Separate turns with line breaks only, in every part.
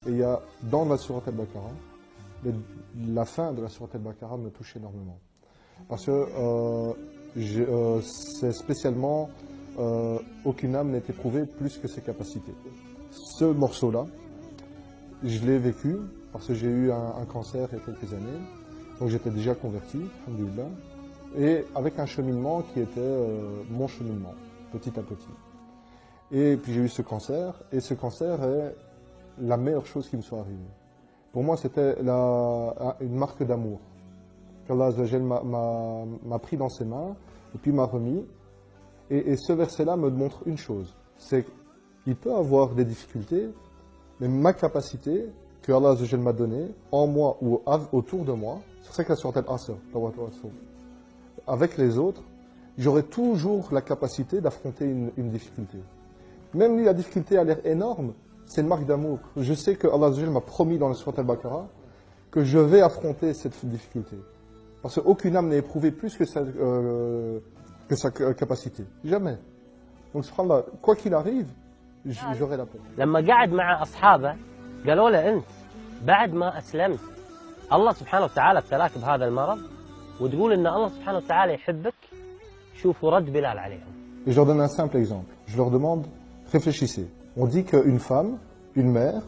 Et il y a dans la sourate al-Baqarah, la fin de la sourate al-Baqarah me touche énormément. Parce que c'est spécialement aucune âme n'est éprouvée plus que ses capacités. Ce morceau-là, je l'ai vécu parce que j'ai eu un cancer il y a quelques années. Donc j'étais déjà converti, alhamdoulilah, et avec un cheminement qui était mon cheminement, petit à petit. Et puis j'ai eu ce cancer, et ce cancer est la meilleure chose qui me soit arrivée. Pour moi, c'était une marque d'amour qu'Allah Azzawajal m'a pris dans ses mains et puis m'a remis. Et ce verset-là me montre une chose, c'est qu'il peut avoir des difficultés, mais ma capacité que Allah Azzawajal m'a donnée, en moi ou autour de moi, c'est pour ça que la sourate Al-Asr, avec les autres, j'aurai toujours la capacité d'affronter une difficulté. Même si la difficulté a l'air énorme, c'est une marque d'amour. Je sais que Allah Azzawajal m'a promis dans la sourate Al-Baqarah que je vais affronter cette difficulté. Parce qu'aucune âme n'est éprouvée plus que sa capacité. Jamais. Donc, subhanallah, quoi qu'il arrive, j'aurai la paix.
لما قعد مع أصحابه قالوا له أنت بعد ما أسلمت الله سبحانه وتعالى ابتلاك بهذا المرض وتقول إن الله سبحانه وتعالى يحبك شوفوا رد بلال عليهم.
Et je leur donne un simple exemple. Je leur demande, réfléchissez. On dit qu'une femme, une mère,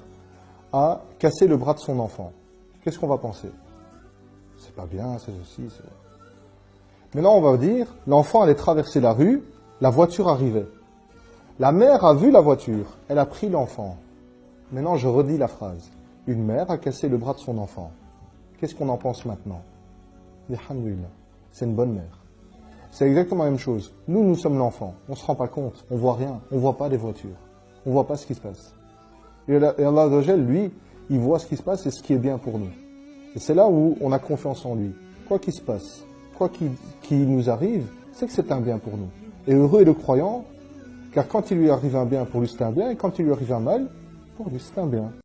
a cassé le bras de son enfant. Qu'est-ce qu'on va penser? C'est pas bien, c'est ceci, c'est... Maintenant, on va dire, l'enfant allait traverser la rue, la voiture arrivait. La mère a vu la voiture, elle a pris l'enfant. Maintenant, je redis la phrase. Une mère a cassé le bras de son enfant. Qu'est-ce qu'on en pense maintenant? Alhamdoulilah, c'est une bonne mère. C'est exactement la même chose. Nous sommes l'enfant. On ne se rend pas compte. On ne voit rien. On ne voit pas les voitures. On ne voit pas ce qui se passe. Et Allah Azzawajal, lui, il voit ce qui se passe et ce qui est bien pour nous. Et c'est là où on a confiance en lui. Quoi qu'il se passe, quoi qu'il nous arrive, c'est que c'est un bien pour nous. Et heureux est le croyant, car quand il lui arrive un bien, pour lui c'est un bien, et quand il lui arrive un mal, pour lui c'est un bien.